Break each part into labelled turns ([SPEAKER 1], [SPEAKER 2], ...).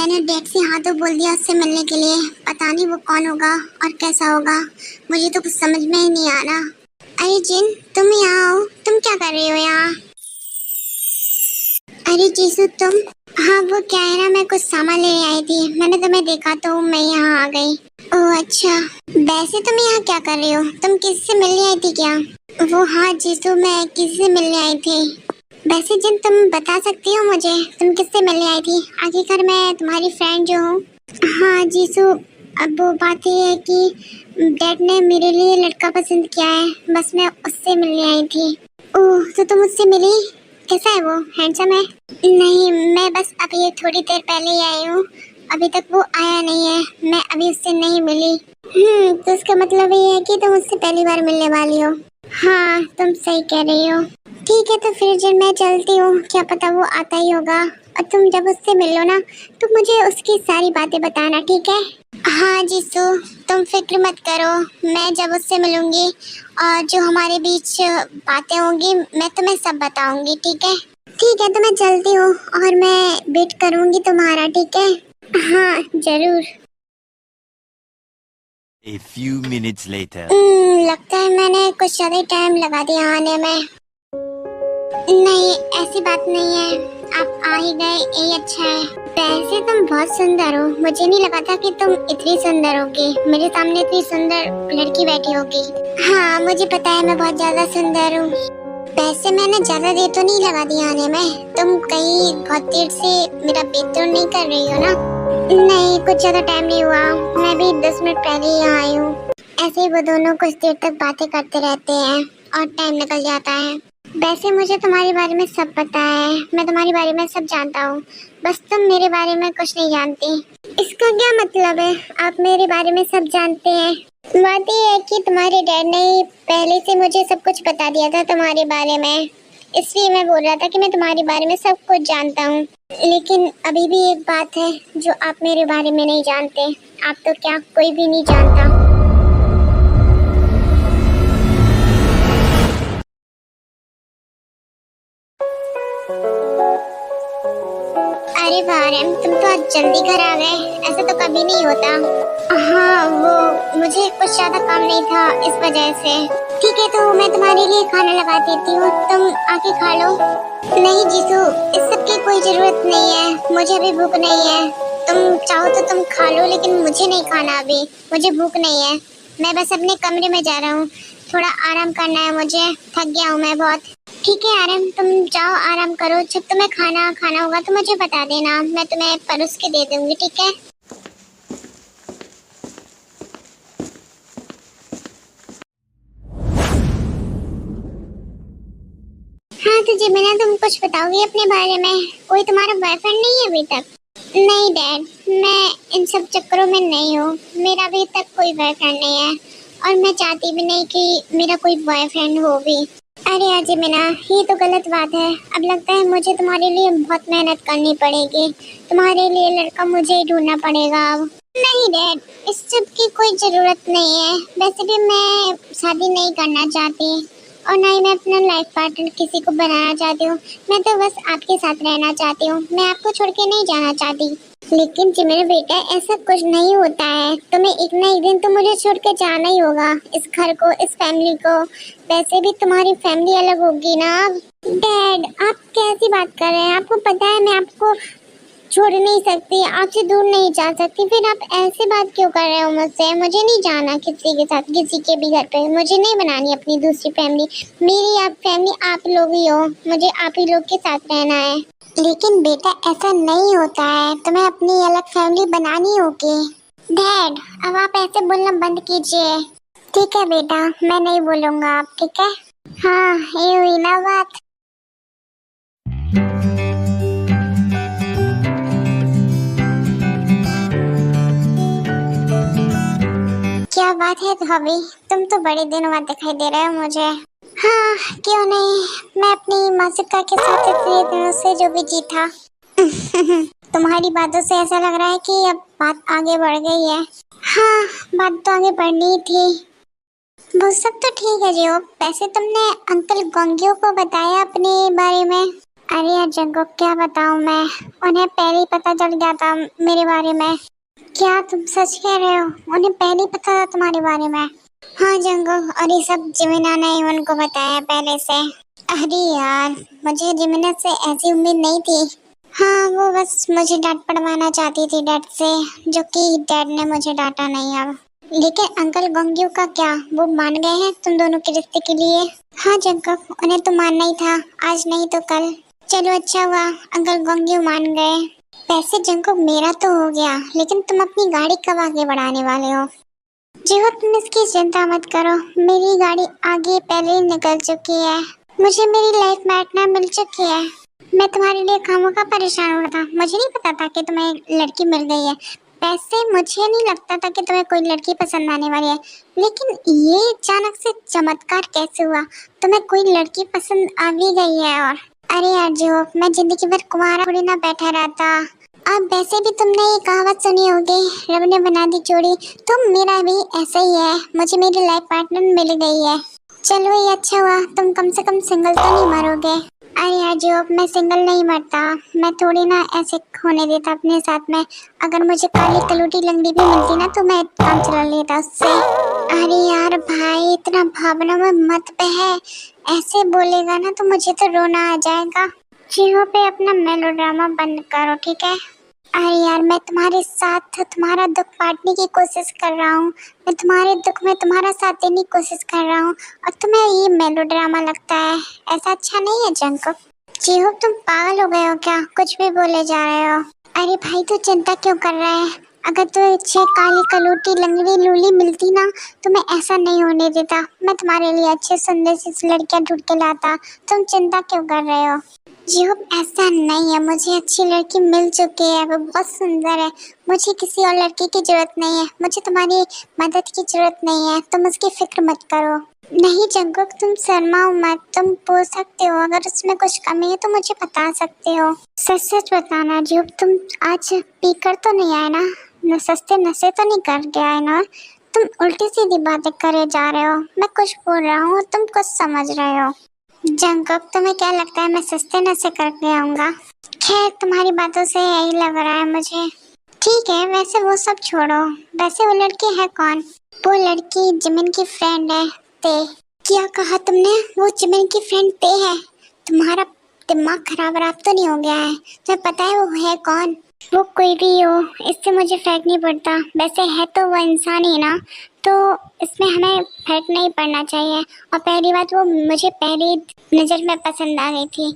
[SPEAKER 1] मैंने डैड से हाँ तो बोल दिया उससे मिलने के लिए। पता नहीं वो कौन होगा और कैसा होगा, मुझे तो कुछ समझ में ही नहीं आ रहा। अरे जिन, तुम यहाँ आओ। तुम क्या कर रहे हो यहाँ? अरे जीसू तुम। हाँ वो क्या है ना, मैं कुछ सामान लेने आई थी, मैंने तुम्हें देखा तो मैं यहाँ आ गई। ओह अच्छा, वैसे तुम यहाँ क्या कर रहे हो? तुम किससे मिलने आई थी क्या? वो हाँ जीसू, मैं किसी से मिलने आई थी। वैसे जिन तुम बता सकती हो मुझे तुम किससे मिलने आई थी? आखिरकार मैं तुम्हारी फ्रेंड जो हूँ। हाँ जीसू, अब वो बात ये है कि डैड ने मेरे लिए लड़का पसंद किया है, बस मैं उससे मिलने आई थी। ओह तो तुम उससे मिली? कैसा है वो? हैंडसम है? नहीं, मैं बस अभी थोड़ी देर पहले ही आई हूँ, अभी तक वो आया नहीं है, मैं अभी उससे नहीं मिली। तो इसका मतलब ये है कि तुम उससे पहली बार मिलने वाली हो। हाँ तुम सही कह रही हो। ठीक है तो फिर जब मैं चलती हूँ, क्या पता वो आता ही होगा। और तुम जब उससे मिलो ना तो मुझे उसकी सारी बातें बताना, ठीक है? हाँ जीसू, तुम फिक्र मत करो, मैं जब उससे मिलूंगी और जो हमारे बीच बातें होंगी मैं तुम्हें सब बताऊंगी, ठीक है? ठीक है तो मैं चलती हूँ और मैं वेट करूंगी तुम्हारा, ठीक है? हाँ जरूर।
[SPEAKER 2] A few minutes later.
[SPEAKER 1] लगता है मैंने कुछ ज्यादा टाइम लगा दिया आने में। नहीं ऐसी बात नहीं है, आप आ ही गए यही अच्छा है। वैसे तुम बहुत सुंदर हो, मुझे नहीं लगा था कि तुम इतनी सुंदर होगी, मेरे सामने इतनी सुंदर लड़की बैठी होगी। हाँ मुझे पता है मैं बहुत ज्यादा सुंदर हूँ। वैसे मैंने ज्यादा देर तो नहीं लगा दी आने में, तुम कहीं बहुत देर से मेरा वेट तो नहीं कर रही हो ना? नहीं कुछ ज्यादा टाइम नहीं हुआ, मैं भी 10 मिनट पहले ही यहाँ आई हूँ। ऐसे ही वो दोनों कुछ देर तक बातें करते रहते हैं और टाइम निकल जाता है। वैसे मुझे तुम्हारे बारे में सब पता है, मैं तुम्हारे बारे में सब जानता हूँ, बस तुम मेरे बारे में कुछ नहीं जानती। इसका क्या मतलब है आप मेरे बारे में सब जानते हैं? बात ये है कि तुम्हारे डैड ने पहले से मुझे सब कुछ बता दिया था तुम्हारे बारे में, इसलिए मैं बोल रहा था कि मैं तुम्हारे बारे में सब कुछ जानता हूँ। लेकिन अभी भी एक बात है जो आप मेरे बारे में नहीं जानते, आप तो क्या कोई भी नहीं जानता। अरे वाह तुम तो आज जल्दी घर आ गए, ऐसा तो कभी नहीं होता। हाँ वो मुझे कुछ ज्यादा काम नहीं था इस वजह से। ठीक है तो मैं तुम्हारे लिए खाना लगा देती हूँ, तुम आके खा लो। नहीं जीसू, इस सब की कोई जरूरत नहीं है, मुझे अभी भूख नहीं है। तुम चाहो तो तुम खा लो, लेकिन मुझे नहीं खाना अभी, मुझे भूख नहीं है। मैं बस अपने कमरे में जा रहा हूँ, थोड़ा आराम करना है मुझे, थक गया हूँ मैं बहुत। ठीक है आराम, तुम जाओ आराम करो, जब तुम्हें खाना खाना होगा तो मुझे बता देना, मैं तुम्हें परोस के दे दूंगी, ठीक है? हाँ तो जिमिना तुम कुछ बताओगी अपने बारे में? कोई तुम्हारा बॉयफ्रेंड नहीं है अभी तक? नहीं डैड, मैं इन सब चक्करों में नहीं हूँ, मेरा अभी तक कोई बॉयफ्रेंड नहीं है और मैं चाहती भी नहीं कि मेरा कोई बॉयफ्रेंड हो भी। अरे अजय मीना, ये तो गलत बात है, अब लगता है मुझे तुम्हारे लिए बहुत मेहनत करनी पड़ेगी, तुम्हारे लिए लड़का मुझे ही ढूंढना पड़ेगा अब। नहीं डैड, इस सब की कोई जरूरत नहीं है, वैसे भी मैं शादी नहीं करना चाहती और ना ही मैं अपना लाइफ पार्टनर किसी को बनाना चाहती हूँ, मैं तो बस आपके साथ रहना चाहती हूँ, मैं आपको छोड़ के नहीं जाना चाहती। लेकिन जी मेरा बेटा, ऐसा कुछ नहीं होता है, तुम्हें एक ना एक दिन तो मुझे छोड़ के जाना ही होगा, इस घर को, इस फैमिली को। वैसे भी तुम्हारी फैमिली अलग होगी ना। डैड आप कैसी बात कर रहे हैं? आपको पता है मैं आपको छोड़ नहीं सकती, आपसे दूर नहीं जा सकती, फिर आप ऐसे बात क्यों कर रहे हो मुझसे? मुझे नहीं जाना किसी के साथ, किसी के भी घर पे, मुझे नहीं बनानी अपनी दूसरी फैमिली, मेरी आप फैमिली आप लोग ही हो, मुझे आप ही लोग के साथ रहना है। लेकिन बेटा ऐसा नहीं होता है, तुम्हें अपनी अलग फैमिली बनानी होगी। डैड अब आप ऐसे बोलना बंद कीजिए। ठीक है बेटा, मैं नहीं बोलूँगा आप, ठीक है? हाँ ये हुई ना बात। क्या बात है भाभी, तुम तो बड़े दिनों बाद दिखाई दे रहे हो मुझे। हाँ क्यों नहीं, मैं अपनी मासिका के साथ इतने दिनों से जो बिजी था। तुम्हारी बातों से ऐसा लग रहा है कि अब बात आगे बढ़ गई है। हाँ बात तो आगे बढ़नी ही थी। वो सब तो ठीक है जी। वैसे तुमने अंकल गोंगियो को बताया अपने बारे में? अरे यार जंगो, क्या बताऊं मैं, उन्हें पहले ही पता चल गया था मेरे बारे में। क्या तुम सच कह रहे हो? उन्हें पहले ही पता था तुम्हारे बारे में? हाँ जंगो, और ये सब जिमिना ने ही उनको बताया पहले से। अरे यार, मुझे जिमिना से ऐसी उम्मीद नहीं थी। हाँ, वो बस मुझे डांट पड़वाना चाहती थी डैड से, जो कि डैड ने मुझे डांटा नहीं अब। लेकिन अंकल गोंग्यू का क्या, वो मान गए हैं तुम दोनों के रिश्ते के लिए? हाँ जंकक, उन्हें तो मानना ही था, आज नहीं तो कल। चलो अच्छा हुआ अंकल गोंग्यू मान गए। वैसे जंकक, मेरा तो हो गया, लेकिन तुम अपनी गाड़ी कब आगे बढ़ाने वाले हो? जी हो, तुम इसकी चिंता मत करो, मेरी गाड़ी आगे पहले ही निकल चुकी है। मुझे मेरी लाइफ पार्टनर मिल चुकी है। मैं तुम्हारे लिए खामोखा परेशान हो रहा था, मुझे नहीं पता था कि तुम्हें एक लड़की मिल गई है। वैसे मुझे नहीं लगता था कि तुम्हें कोई लड़की पसंद आने वाली है, लेकिन ये अचानक से चमत्कार कैसे हुआ? तुम्हें कोई लड़की पसंद आ भी गई है? और अरे यार जो, मैं जिंदगी भर कुंवारा थोड़ी ना बैठा रहता। अब वैसे भी तुमने ये कहावत सुनी होगी, रब ने बना दी जोड़ी, तो मेरा भी ऐसा ही है, मुझे मेरी लाइफ पार्टनर मिल गई है। चलो ये अच्छा हुआ, तुम कम से कम सिंगल तो नहीं मरोगे। अरे यार जो, मैं सिंगल नहीं मरता, मैं थोड़ी ना ऐसे होने देता अपने साथ में। अगर मुझे काली कलूटी लंगड़ी भी मिलती ना तो मैं काम चला लेता उससे। अरे यार भाई, इतना भावना में मत बह, ऐसे बोलेगा ना तो मुझे तो रोना आ जाएगा। चीहों पे अपना मेलोड्रामा बंद करो, ठीक है? अरे यार, मैं तुम्हारे साथ तुम्हारा दुख बांटने की कोशिश कर रहा हूँ, मैं तुम्हारे दुख में तुम्हारा साथ देने की कोशिश कर रहा हूँ, और तुम्हें ये मेलोड्रामा लगता है? ऐसा अच्छा नहीं है जंकक। चीहो, तुम पागल हो गए हो क्या? कुछ भी बोले जा रहे हो। अरे भाई, तू चिंता क्यों कर रहा है? अगर तुझे काली कलूटी लंगड़ी लूली मिलती ना तो मैं ऐसा नहीं होने देता, मैं तुम्हारे लिए अच्छे सुंदर सी लड़कियां ढूंढ के लाता। तुम चिंता क्यों कर रहे हो? जी ऐसा नहीं है, मुझे अच्छी लड़की मिल चुकी है, वो बहुत सुंदर है, मुझे किसी और लड़की की जरूरत नहीं है, मुझे तुम्हारी मदद की जरूरत नहीं है, तुम उसकी फिक्र मत करो। नहीं जंगुक, तुम शर्माओ मत, तुम पूछ सकते हो, अगर उसमें कुछ कमी है तो मुझे बता सकते हो। सच सच बताना जी, तुम आज पीकर तो नहीं आए ना? सस्ते नशे तो नहीं कर के आए ना? तुम उल्टी सीधी बातें करे जा रहे हो, मैं कुछ बोल रहा हूँ तुम कुछ समझ रहे हो। जंकक, तुम्हें क्या लगता है मैं सस्ते नशे करके आऊंगा? खैर, तुम्हारी बातों से यही लग रहा है मुझे। ठीक है, वैसे वो सब छोड़ो, वैसे वो लड़की है कौन? वो लड़की जिमिन की फ्रेंड है, ते। क्या कहा तुमने? वो जिमिन की फ्रेंड ते है? तुम्हारा दिमाग खराब तो नहीं हो गया है? तुम्हें पता है वो है कौन? वो कोई भी हो, इससे मुझे फर्क नहीं पड़ता, वैसे है तो वो इंसान ही ना, तो इसमें हमें फर्क नहीं पड़ना चाहिए। और पहली बात, वो मुझे पहली नज़र में पसंद आ गई थी,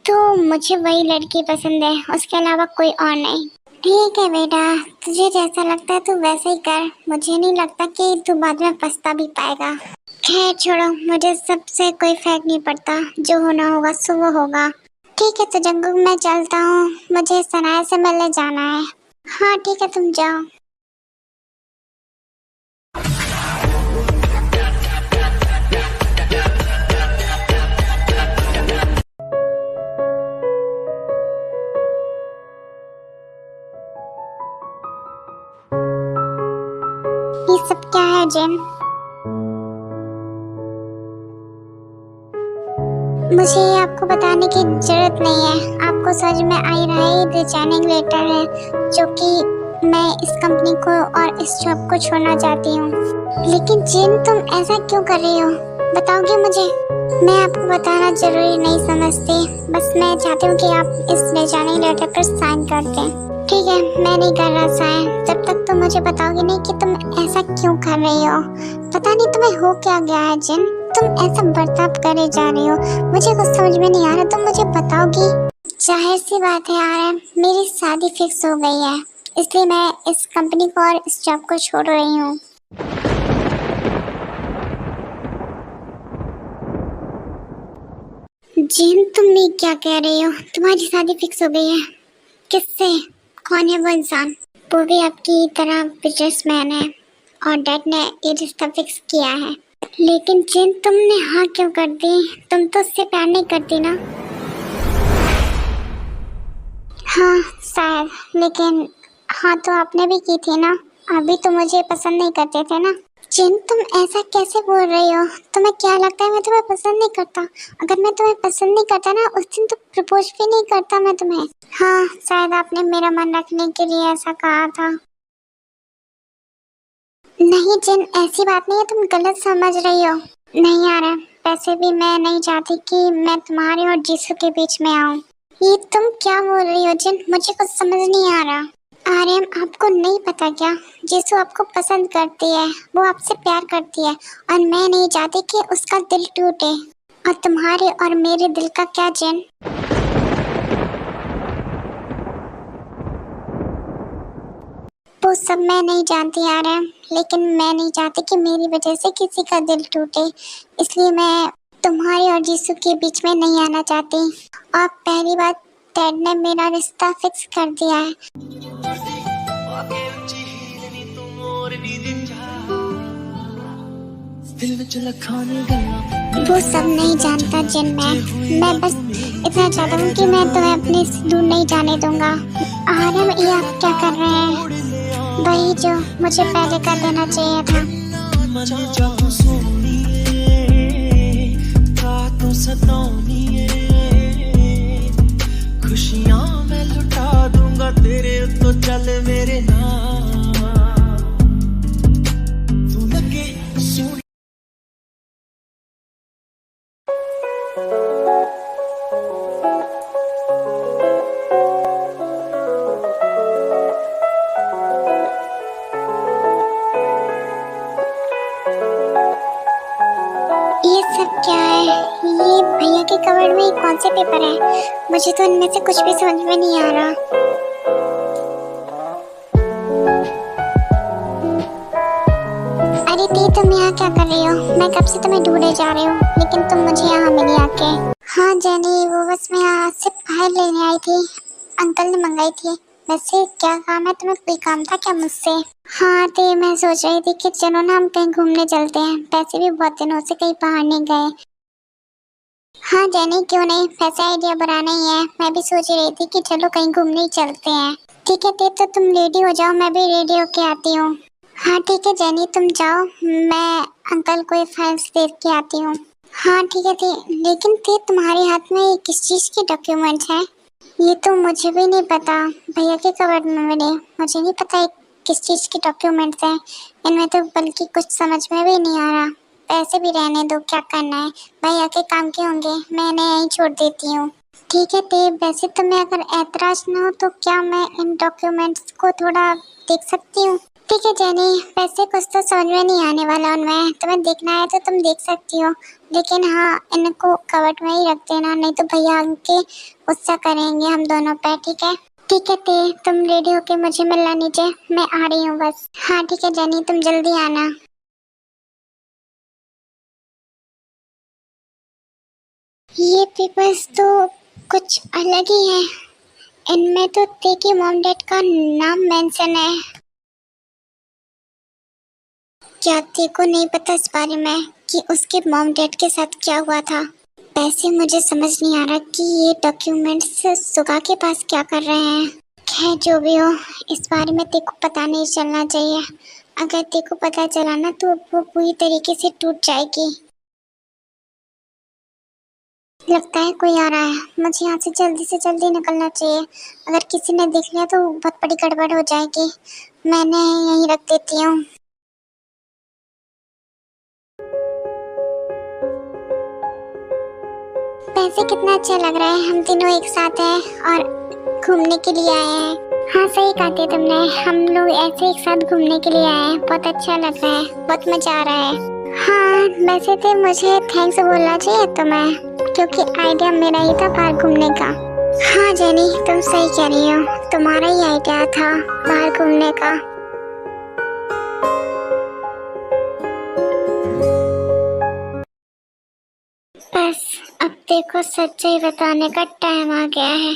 [SPEAKER 1] तो मुझे वही लड़की पसंद है, उसके अलावा कोई और नहीं। ठीक है बेटा, तुझे जैसा लगता है तू वैसे ही कर, मुझे नहीं लगता कि तू बाद में पछता भी पाएगा। खैर छोड़ो, मुझे सबसे कोई फर्क नहीं पड़ता, जो होना होगा सो वो होगा। ठीक है तो जंगल, मैं चलता हूँ, मुझे सनाया से मिलने जाना है। हाँ ठीक है, तुम जाओ। ये सब क्या है जिन? मुझे ये आपको बताने की जरूरत नहीं है, आपको समझ में आ ही रहा है, ये रिजाइनिंग लेटर है, जो कि मैं इस कंपनी को और इस जॉब को छोड़ना चाहती हूँ। लेकिन जिन, तुम ऐसा क्यों कर रही हो, बताओगे मुझे? मैं आपको बताना जरूरी नहीं समझती, बस मैं चाहती हूँ कि आप इस रिजाइनिंग लेटर पर साइन कर दें। ठीक है, मैं नहीं कर रहा साइन जब तक तुम मुझे बताओगे नहीं कि तुम ऐसा क्यों कर रही हो। पता नहीं तुम्हें हो क्या गया है जिन, तुम ऐसा बर्ताव करे जा रही हो, मुझे कुछ समझ में नहीं आ रहा, तुम मुझे बताओगी? जाहिर सी बात है यार, मेरी शादी फिक्स हो गई है, इसलिए मैं इस कंपनी को और इस जॉब को छोड़ रही हूँ। जिन, तुम ये क्या कह रही हो? तुम्हारी शादी फिक्स हो गई है? किससे? कौन है वो इंसान? वो भी आपकी तरह बिजनेसमैन है, और डैड ने ये रिश्ता फिक्स किया है। लेकिन जिन, तुमने हाँ क्यों कर दी? तुम तो उससे प्यार नहीं करती ना? हाँ शायद, लेकिन हाँ तो आपने भी की थी ना, अभी तो मुझे पसंद नहीं करते थे ना। जिन, तुम ऐसा कैसे बोल रही हो? तुम्हें क्या लगता है मैं तुम्हें पसंद नहीं करता? अगर मैं तुम्हें पसंद नहीं करता ना, उस दिन तो प्रपोज भी नहीं करता मैं तुम्हें। हाँ, शायद आपने मेरा मन रखने के लिए ऐसा कहा था। नहीं जिन, ऐसी बात नहीं है, तुम गलत समझ रही हो। नहीं आ रहा। वैसे भी मैं नहीं चाहती कि मैं तुम्हारे और जीसू के बीच में आऊं। ये तुम क्या बोल रही हो जिन? मुझे कुछ समझ नहीं आ रहा। आर्यन, आपको नहीं पता क्या? जीसू आपको पसंद करती है, वो आपसे प्यार करती है, और मैं नहीं चाहती कि उसका दिल टूटे। और तुम्हारे और मेरे दिल का क्या जिन? वो सब मैं नहीं जानती आर्यन, लेकिन मैं नहीं चाहती कि मेरी वजह से किसी का दिल टूटे, इसलिए मैं तुम्हारे और जीसू के बीच में नहीं आना चाहती। और पहली बात, डैड ने मेरा रिश्ता फिक्स कर दिया है। वो सब नहीं जानता जिन, मैं बस इतना चाहता हूँ कि मैं तुम्हें अपने से दूर नहीं जाने दूंगा। आर्यन, ये आप क्या कर रहे हैं? वही जो मुझे पहले कर देना चाहिए था। खुशियां मैं लुटा दूंगा तेरे, तो चल मेरे नाम तू लगे सुन। ये सब क्या है? ये भैया के कवर्ड में कौन से पेपर है? मुझे तो इनमें से कुछ भी समझ में नहीं आ रहा। अरे दी, तुम यहाँ क्या कर रही हो? मैं कब से तुम्हें ढूंढे जा रही हूँ, लेकिन तुम मुझे यहाँ मिली आके। हाँ जेनी, वो बस मैं यहाँ से फाइल लेने आई थी, अंकल ने मंगाई थी। वैसे क्या काम है तुम्हें? कोई काम था क्या मुझसे? हाँ तो मैं सोच रही थी कि चलो ना हम कहीं घूमने चलते हैं, वैसे भी बहुत दिनों से कहीं बाहर नहीं गए। हाँ जेनी, क्यों नहीं, वैसे आइडिया बनाना ही है। मैं भी सोच रही थी कि चलो कहीं घूमने ही चलते हैं। ठीक है ते, तो तुम रेडी हो जाओ, मैं भी रेडी होके आती हूँ। हाँ ठीक है जेनी, तुम जाओ, मैं अंकल को ये फाइल्स दे के आती हूँ। हाँ ठीक है थे, लेकिन थे तुम्हारे हाथ में ये किस चीज़ के डॉक्यूमेंट्स हैं? ये तो मुझे भी नहीं पता, भैया के कवर्ड में मिले, मुझे नहीं पता ये किस चीज़ के डॉक्यूमेंट्स हैं इनमें, तो बल्कि कुछ समझ में भी नहीं आ रहा। पैसे भी रहने दो, क्या करना है, भैया के काम के होंगे, मैं इन्हें यहीं छोड़ देती हूँ। ठीक है ते, वैसे तुम्हें अगर ऐतराज ना हो तो क्या मैं इन डॉक्यूमेंट्स को थोड़ा देख सकती हूँ? ठीक है जेनी, वैसे कुछ तो समझ में नहीं आने वाला उनमें, तुम्हें देखना है तो तुम देख सकती हो, लेकिन हाँ इनको कवर्ड में ही रख देना, नहीं तो भैया आके गुस्सा करेंगे हम दोनों पे। ठीक है? ठीक है ते, तुम रेडी होके मुझे मिलना नीचे, मैं आ रही हूँ बस। हाँ ठीक है जेनी, तुम जल्दी आना। ये पेपर्स तो कुछ अलग ही हैं, इनमें तो ते की मॉम डैड का नाम मेंशन है। क्या ते को नहीं पता इस बारे में कि उसके मॉम डैड के साथ क्या हुआ था? वैसे मुझे समझ नहीं आ रहा कि ये डॉक्यूमेंट्स सुगा के पास क्या कर रहे हैं। खैर जो भी हो, इस बारे में ते को पता नहीं चलना चाहिए। अगर ते को पता चला ना तो वो पूरी तरीके से टूट जाएगी। लगता है कोई आ रहा है, मुझे यहाँ से जल्दी निकलना चाहिए। अगर किसी ने देख लिया तो बहुत बड़ी गड़बड़ हो जाएगी। मैंने यहीं रख देती हूँ। वैसे कितना अच्छा लग रहा है, हम तीनों एक साथ हैं और घूमने के लिए आए हैं। हाँ सही कहा थी तुमने, हम लोग ऐसे एक साथ घूमने के लिए आए हैं, बहुत अच्छा लग रहा है, बहुत मजा आ रहा है। हाँ वैसे तो मुझे थैंक्स बोलना चाहिए तुम्हें, क्योंकि आइडिया मेरा ही था बाहर घूमने का। हाँ जेनी, तुम सही कह रही हो, तुम्हारा ही आइडिया था बाहर घूमने का। बस अब देखो, सच्चाई बताने का टाइम आ गया है।